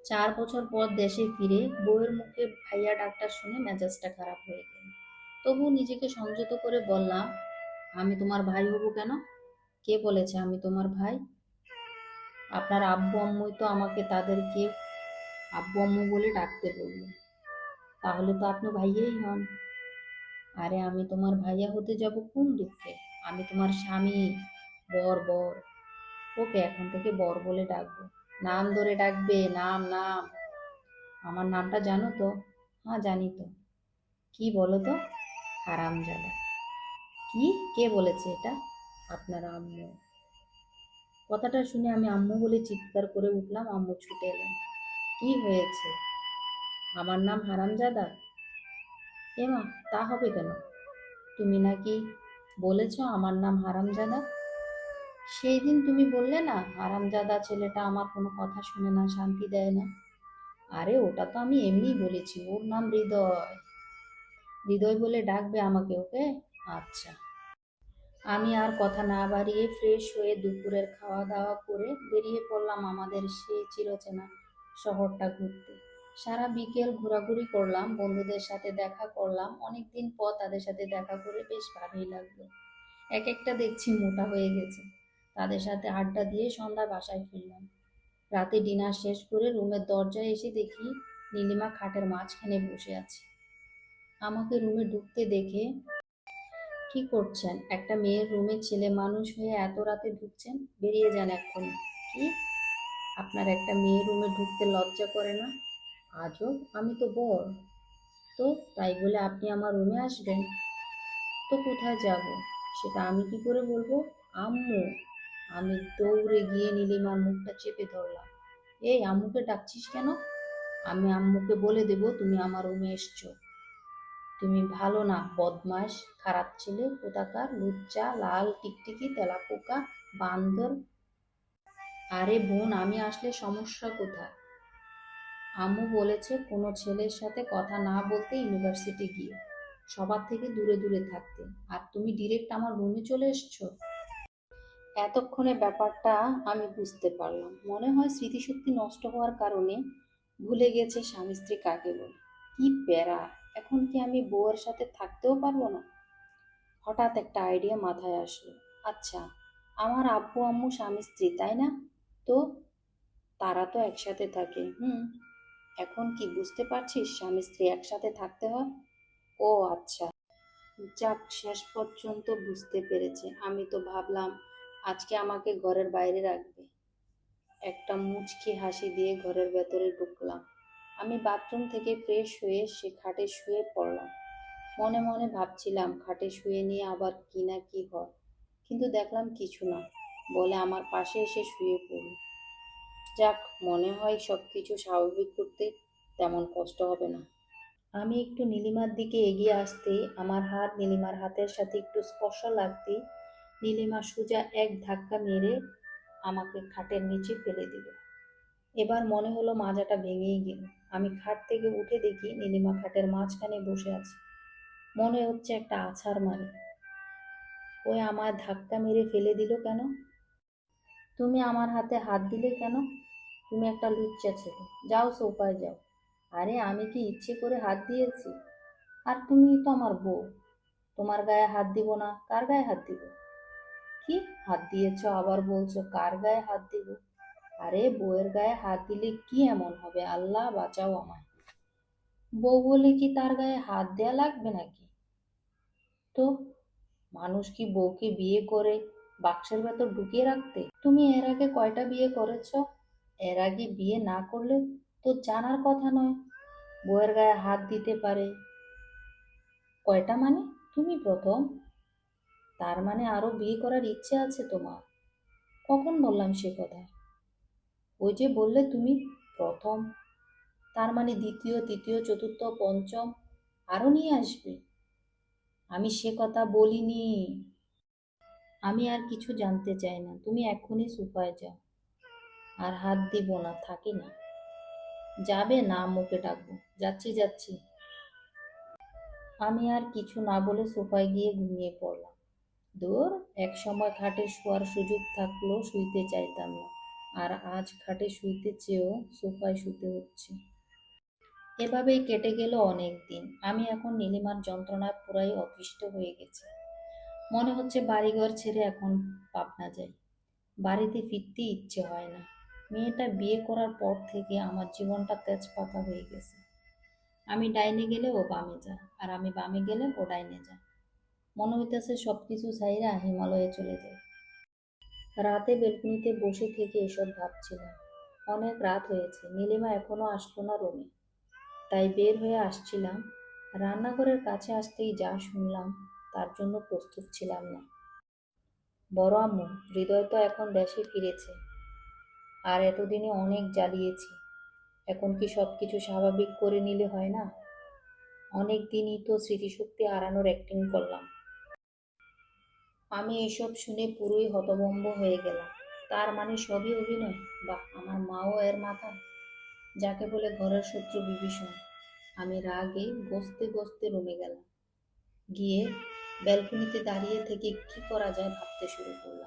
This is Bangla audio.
4 বছর পর দেশে ফিরে বউয়ের মুখে ভাইয়া ডাক্তার শুনে মেজাজটা খারাপ হয়ে গেল। তবু নিজেকে সংযত করে বললাম, আমি তোমার ভাই হব কেন? কে বলেছে আমি তোমার ভাই? আপনার আব্বু আম্মুই তো আমাকে তাদেরকে আব্বু আম্মু বলে ডাকতে বললো। তাহলে তো আপনি ভাইয়াই হন। আরে আমি তোমার ভাইয়া হতে যাব কোন দুঃখে? আমি তোমার স্বামী, বর। ওকে এখন থেকে বর বলে ডাকবো। নাম ধরে ডাকবে, নাম নাম। আমার নামটা জানো তো? হ্যাঁ জানি তো। কি বলো তো? হারামজাদা। কি? কে বলেছে এটা? আপনার আম্মু। কথাটা শুনে আমি আম্মু বলে চিৎকার করে উঠলাম। আম্মু ছুটে এলেন। কি হয়েছে? আমার নাম হারামজাদা? এমা, তা হবে কেন? তুমি নাকি বলেছ আমার নাম হারামজাদা? সেই দিন তুমি বললে না, হারামজাদা ছেলেটা আমার কোনো কথা শুনে না, শান্তি দেয় না। আরে ওটা তো আমি এমনিই বলেছি, ওর নাম হৃদয়। হৃদয় বলে ডাকবে আমাকে, ওকে? আচ্ছা। আমি আর কথা না বাড়িয়ে ফ্রেশ হয়ে দুপুরের খাওয়া দাওয়া করে বেরিয়ে পড়লাম আমাদের সেই চিরচেনা শহরটা ঘুরতে। সারা বিকেল ঘোরাঘুরি করলাম, বন্ধুদের সাথে দেখা করলাম। অনেকদিন পর তাদের সাথে দেখা করে বেশ ভালোই লাগলো। এক একটা দেখছি মোটা হয়ে গেছে। তাদের সাথে আড্ডা দিয়ে সন্ধ্যা বাসায় ফিরলাম। রাতে ডিনার শেষ করে রুমের দরজায় এসে দেখি নীলিমা খাটের মাঝখানে বসে আছে। আমাকে রুমে ঢুকতে দেখে, কি করছেন? একটা মেয়ের রুমে ছেলে মানুষ হয়ে এত রাতে ঢুকছেন? বেরিয়ে যান এক্ষুনি। কি? আপনার একটা মেয়ের রুমে ঢুকতে লজ্জা করে না? আজব, আমি তো বর। তো তাই বলে আপনি আমার রুমে আসবেন? তো কোথায় যাব সেটা আমি কি করে বলবো? আম্মু। আমি দৌড়ে গিয়ে নীলিমার মুখটা চেপে ধরলাম। এই, আম্মুকে ডাকছিস কেন? আমি আম্মুকে বলে দেব তুমি আমার রুমে এসছো। তুমি ভালো না, বদমাস, খারাপ ছেলে কোথাকার, লুচ্চা, লাল টিকটিকি, তেলাপোকা, বান্দর। আরে বোন, আমি আসলে সমস্যা কোথায়? আম্মু বলেছে কোনো ছেলের সাথে কথা না বলতে, ইউনিভার্সিটি গিয়ে সবার থেকে দূরে দূরে থাকতে। আর তুমি ডিরেক্ট আমার রুমে চলে এসছো। এতক্ষণে ব্যাপারটা আমি বুঝতে পারলাম। মনে হয় স্মৃতিশক্তি নষ্ট হওয়ার কারণে ভুলে গেছে স্বামী স্ত্রী কাকে বলে। কি প্যারা! এখন কি আমি বউয়ের সাথে থাকতেও পারবো না? হঠাৎ একটা আইডিয়া মাথায় আসলো। আচ্ছা, আমার আব্বু আম্মু স্বামী স্ত্রী, তাই না? তো তারা তো একসাথে থাকে। এখন কি বুঝতে পারছিস স্বামী স্ত্রী একসাথে থাকতে হয়? ও আচ্ছা। যাক, শেষ পর্যন্ত বুঝতে পেরেছে। আমি তো ভাবলাম আজকে আমাকে ঘরের বাইরে রাখবে। একটা মুচকি হাসি দিয়ে ঘরের ভেতরে ঢুকলাম। আমি বাথরুম থেকে ফ্রেশ হয়ে সে খাটে শুয়ে পড়লাম। মনে মনে ভাবছিলাম খাটে শুয়ে নিয়ে আবার কি না কি হয়, কিন্তু দেখলাম কিছু না, বলে আমার পাশে এসে শুয়ে পড়ল। যাক, মনে হয় সবকিছু স্বাভাবিক করতে তেমন কষ্ট হবে না। আমি একটু নীলিমার দিকে এগিয়ে আসতেই, আমার হাত নীলিমার হাতের সাথে একটু স্পর্শ লাগতেই নীলিমা সোজা এক ধাক্কা মেরে আমাকে খাটের নিচে ফেলে দিল। এবার মনে হলো মাজাটা ভেঙেই গেল। আমি খাট থেকে উঠে দেখি নীলিমা খাটের মাঝখানে বসে আছে। মনে হচ্ছে একটা আছাড় মারে। ওই আমায় ধাক্কা মেরে ফেলে দিল কেন? তুমি আমার হাতে হাত দিলে কেন? তুমি একটা লুচ্চা ছেলে, যাও সোফায় যাও। আরে আমি কি ইচ্ছে করে হাত দিয়েছি? আর তুমি তো আমার বউ, তোমার গায়ে হাত দিব না? কার গায়ে হাত দিব? কি? হাত দিয়েছো আবার বলছো কার গায়ে হাত দিব? আরে বউয়ের গায়ে হাত দিলে কি এমন হবে? আল্লাহ বাঁচাও আমায়। বউ বলে কি তার গায়ে হাত দেয়া লাগবে নাকি? তো মানুষ কি বউকে বিয়ে করে বাক্সের ভেতর ঢুকিয়ে রাখতে? তুমি এর আগে কয়টা বিয়ে করেছো? এর আগে বিয়ে না করলে তো জানার কথা নয় বউয়ের গায়ে হাত দিতে পারে। কয়টা মানে? তুমি প্রথম। তার মানে আরো বিয়ে করার ইচ্ছে আছে তোমার? কখন বললাম সে কথা? ওই যে বললে তুমি প্রথম। তার মানে দ্বিতীয়, তৃতীয়, চতুর্থ, পঞ্চম আরো নিয়ে আসবে? আমি সে কথা বলিনি। আমি আর কিছু জানতে চাই না, তুমি এক্ষুনি সোফায় যাও। আর হাত দিব না, থাকি না। যাবে না? মুখে ডাকবো। যাচ্ছি যাচ্ছি। আমি আর কিছু না বলে সোফায় গিয়ে ঘুমিয়ে পড়লাম। দূর, এক সময় খাটে শোয়ার সুযোগ থাকলেও শুইতে চাইতাম না। আর আজ খাটে শুইতে চেয়েও সোফায় শুতে হচ্ছে। এভাবেই কেটে গেল অনেক দিন। আমি এখন নীলিমার যন্ত্রণায় পুরাই অতিষ্ঠ হয়ে গেছি। মনে হচ্ছে বাড়িঘর ছেড়ে এখন পাবনা যাই। বাড়িতে ফিরতে ইচ্ছে হয় না। মেয়েটা বিয়ে করার পর থেকে আমার জীবনটা তেজপাতা হয়ে গেছে। আমি ডাইনে গেলে ও বামে যায়, আর আমি বামে গেলে ও ডাইনে যায়। মনে হইতেছে সবকিছু ছাইরা হিমালয়ে চলে যায়। রাতে বেলকনিতে বসে থেকে এসব ভাবছিলাম। অনেক রাত হয়েছে, নীলিমা এখনো আসলো না রুমে। তাই বের হয়ে আসছিলাম। রান্নাঘরের কাছে আসতেই যা শুনলাম, তার জন্য প্রস্তুত ছিলাম না। বড় আম্মু, হৃদয় তো এখন দেশে ফিরেছে। আর এতদিনে অনেক জ্বালিয়েছি। এখন কি সবকিছু স্বাভাবিক করে নিলে হয় না? অনেক দিনই তো স্মৃতিশক্তি হারানোর অ্যাক্টিং করলাম। আমি এসব শুনে পুরোই হতভম্ব হয়ে গেলাম। তার মানে সবই অভিনয়? বাহ, আমার মাও এর মাথা। যাকে বলে ঘরের শত্রু বিভীষণ। আমি রাগে গসতে গসতে রুমে গেলাম। গিয়ে ব্যালকনিতে দাঁড়িয়ে থেকে কি করা যায় ভাবতে শুরু করলাম।